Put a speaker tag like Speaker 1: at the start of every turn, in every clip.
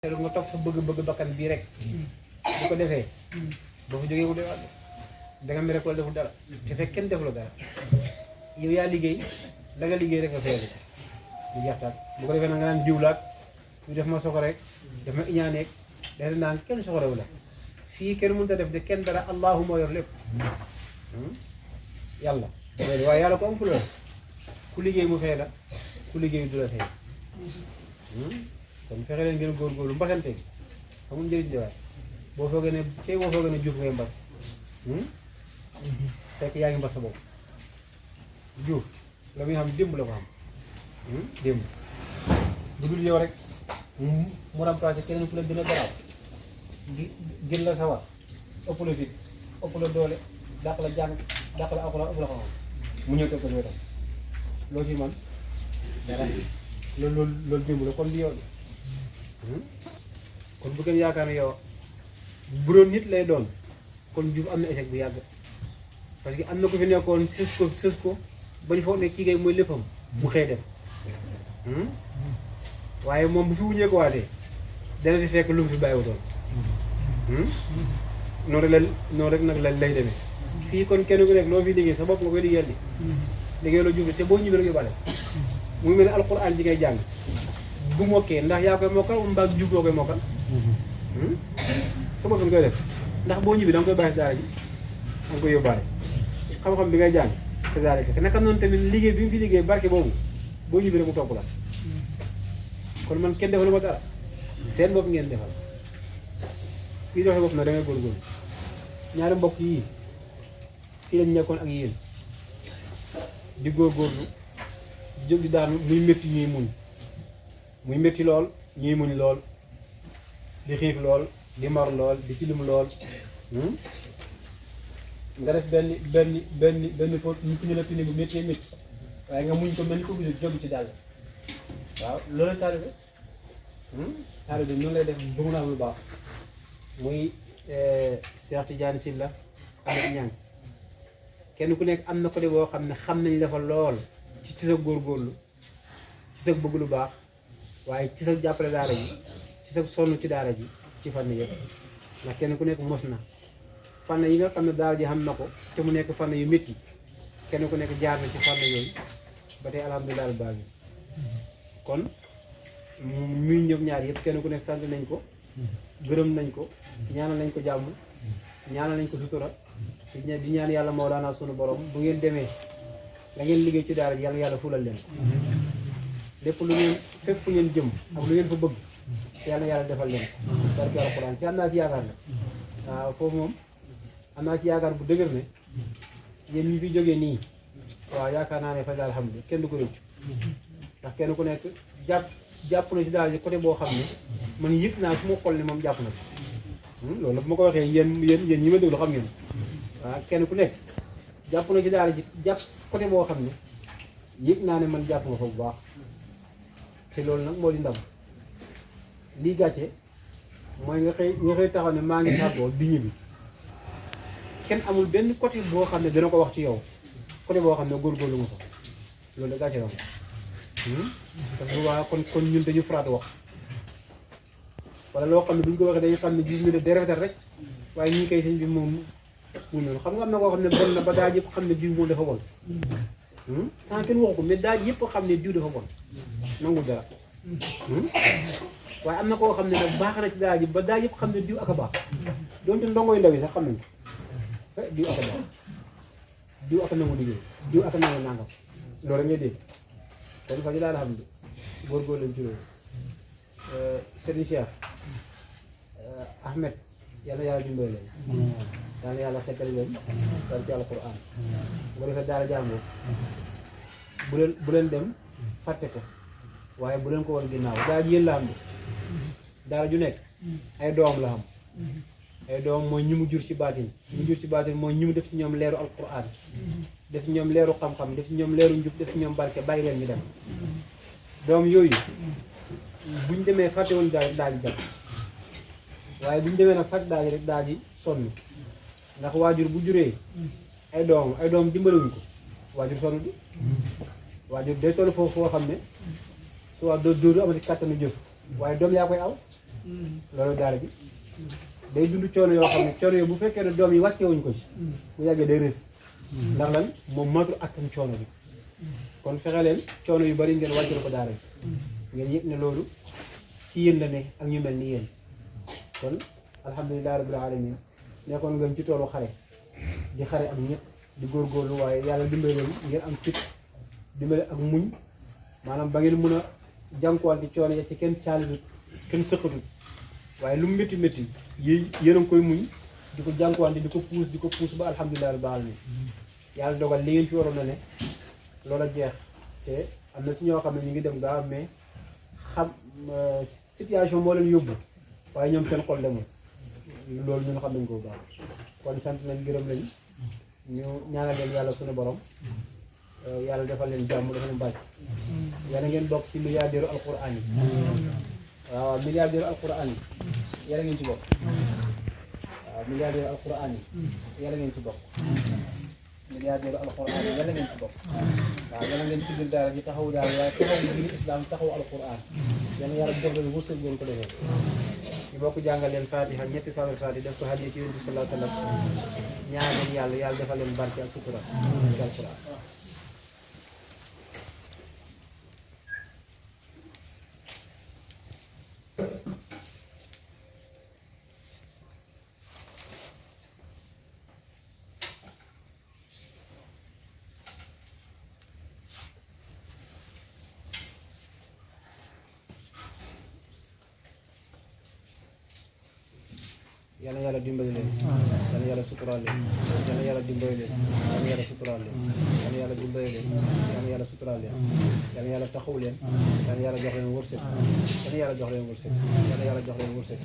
Speaker 1: nga topp sa bëgg-bëgg bakkan bii rek bu ko defee boo fa jógee mu defaat danga mere ko deful dara te fekk kenn defuloo dara yow yaa liggéey la nga liggéey rek nga fayal mu jeex taat bu ko defee nag nga naan jiwlaat ñu def ma soxo rek def ma iñaaneeg def naan kenn soxorewu la fii kenn mënut a def de kenn dara allahu moo yor lépp yàlla waaye yàlla ko am fu la ku liggéey mu fay la ku liggéey du la fay kon fexe leen gën a góorgóorlu mbasante gi xamul njëriñ de waaye boo foogee ne cey boo foogee ne juuf ngay mbas fekk yaa ngi mbas sa bopp juuf la muy xam démb la ko xam démb bu dul yow rek mu remplacé keneen ku la gën a garaaw gën la sawar ëpp la fit ëpp la doole dàq la jàng dàq la alxuraan ëpp la xam mu ñëw teg ko ci wetam loo ci man dara loolu démb la kon di yow kon bu kenn yaakaar ne yow bu doon nit lay doon kon Diouf am na échec bu yàgg parce que am na ko fi nekkoon sës ko bañ foog ne kii ngay mooy léppam mu xëy dem waaye moom bu fi wuñee ko waatee dana fi fekk lu mu fi bàyyiwutoon noonu rek nag lay demee fii kon kenn ku nekk loo fi liggéey sa bopp nga koy liggéeyal di liggéey loo Diouf te boo ñibbee rek yu bale mu mel ne alxuraan ji ngay jàng bu mokkee ndax yaa koy mokkal mbaa Diouf moo koy mokkal sa bopp nga koy def ndax boo ñibbi da nga koy bàyyi daara ji da nga koy yóbbaale xam-xam bi ngay jàng te naka noonu tamit liggéey bi mu fi liggéey barke boobu boo ñibbi rek mu topp la kon man kenn defalu ma dara seen bopp ngeen defal kuy doxee bopp na da ngay góorgóorlu ñaari mbokk yii fii lañ nekkoon ak yéen di góorgóorlu jóg di daanu muy métti ñuy muñ muy métti lool ñuy muñ lool di xiif lool di mar lool di tilim lool nga def benn fóot ñu ko ñu la tini bu méttee métti waaye nga muñ ko mel ni ko gisul jóg ci daal waaw loolu taalibe taalibe noonu lay def bëgg naa lu baax muy Cheikh Tidiane Sylla ak Ñang kenn ku nekk am na ko de boo xam ne xam nañ dafa lool ci sa góorgóorlu ci sa bëgg lu baax waaye ci sa jàppale daara ji ci sa sonn ci daara ji ci fànn yëpp ndax kenn ku nekk mos na fànn yi nga xam ne daara ji xam na ko te mu nekk fànn yu métti kenn ku nekk jaar na ci fànn yooyu ba tey alhamdulilah al baax kon muy ñëw ñaar yëpp kenn ku nekk sant nañ ko gërëm nañ ko ñaanal nañ ko jàmm ñaanal nañ ko sutura di ñaan yàlla Mawlaana sunu borom bu ngeen demee la ngeen liggéey ci daara ji yàlla fulal leen lépp lu ngeen fépp fu ngeen jëm ak lu ngeen fa bëgg yàlla defal leen barke alxuraan ci am naa ci yaakaar ne waaw foofu moom am naa ci yaakaar bu dëgër ne yéen ñi fi jógee nii waaw yaakaar naa ne fa alhamdulilah kenn du ko rëcc ndax kenn ku nekk jàpp na ci daara ji côté boo xam ne man yëg naa fu ma xool ne moom jàpp na loolu bu ma ko waxee yéen ñi ma déglu xam ngeen waaw kenn ku nekk jàpp na ci daara ji jàpp côté boo xam ne yëg naa ne man jàpp nga fa bu baax te loolu nag moo di ndam lii gàcce mooy nga xëy taxaw ne maa ngi tàggoo di ñibbi kenn amul benn côté boo xam ne dana ko wax ci yow côté boo xam ne góorgóorlu nga fa loolu da gàcce la parce que bu baax kon ñun dañu faraat wax wala loo xam ne bu ñu ko waxee dañu xam ne ji ñu de rafetal rek waaye ñii kay sëñ bi moom mu noonu xam nga am na koo xam ne bon na ba daaj yëpp xam ne jiw moom dafa bon sans kenn waxu ko mais daaj yëpp xam ne jiw dafa bon nangul dara waaye am na koo xam ne nag baax na ci daaj ba daaj yëpp xam ne diw ak a baax doonte ndongoy ndaw yi sax xam nañ diw ak a baax diw ak a nangu liggéey diw ak a nangu nangam loolu rek ngay dégg kon fa ñu daal xam ne góorgóorlu lañ ci loolu Serigne Cheikh Ahmed yàlla yàlla dimbali leen yàlla yàlla xettali leen dal ci alquran bu ko defee daara jàngoo bu leen dem fàtte ko waaye bu leen ko woon ginnaaw daara ji yéen la xam ne daara ju nekk ay doom la xam ay doom mooy ñi mu jur ci baatin mooy ñi mu def ci ñoom leeru alquran def ci ñoom leeru xam-xam def ci ñoom leeru njub def ci ñoom barke bàyyi leen ñu dem doom yooyu buñ demee fàtte woon daal di dem waaye buñ demee nag fàtte daal rek daal di sonn ndax waajur bu juree ay doom dimbalewuñ ko waajur sonn bi waajur day toll foofu foo xam ne su waa doo amati kàttanu jëf waaye doom yaa koy aw loolu daara bi day dund coono yoo xam ne coono yoo bu fekkee ne doom yi wàccewuñ ko ci bu yàggee day rës ndax lan moom matul attan coono bi kon fexe leen coono yu bari ngeen wàcce ko daara bi ngeen yëg ne loolu ci yéen la ne ak ñu mel ni yéen kon alhamdulilah rabbil alamin nekkoon ngeen ci toolu xare di xare ak ñëpp di góorgóorlu waaye yàlla dimbale leen ngeen am fit dimbale ak muñ maanaam ba ngeen mën a jànkuwante coono ya ci kenn caalit kenn sëqatut waaye lu mu métti métti yéen a ngi koy muñ di ko jànkuwante di ko puus ba alhamdulilah rabbil alamin yàlla dogal li ngeen fi waroon na ne loola jeex te am na ci ñoo xam ne ñu ngi dem gaaw mais xam situation moo leen yóbbu waaye ñoom seen xol demul loolu ñun xam nañ ko bu baax kon sant nañ gërëm lañ ñu ñaanal leen yàlla suñu borom yàlla defal leen jàmm dafa leen bàcc yàlla ngeen bokk ci milliardaire alquran yi waaw milliardaire alquran yi yàlla ngeen ci bokk waaw milliardaire alquran yi yàlla ngeen ci bokk milliardaire alquran yi yàlla ngeen ci bokk waaw yàlla ngeen ci biir daara ji taxaw daal waaye taxaw ngir islam taxaw alquran yàlla yàlla jox leen wërsëg ngeen ko defee ñu bokk jàngal leen fatiha ñetti salal fatiha def ko hadiya ci yonent bi sallallahu alayhi wa sallam ñaan leen yàlla defal leen barke ak sutura ci alquran yàlla yàlla dimbali leen yàlla yàlla suturaal leen yàlla yàlla dimbali leen yàlla yàlla suturaal leen yàlla yàlla dimbali leen yàlla yàlla suturaal leen yàlla yàlla taxaw leen yàlla yàlla jox leen wërsëg yàlla yàlla jox leen wërsëg yàlla yàlla jox leen wërsëg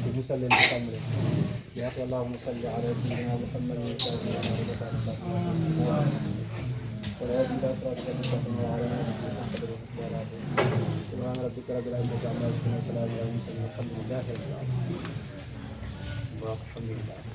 Speaker 1: di musal leen di sàmm leen yaa allahumma salli ala sayyidina muhammadin سبحان ربك رب العزة عما يصفون وسلام على المرسلين والحمد لله رب العالمين. الحمد لله.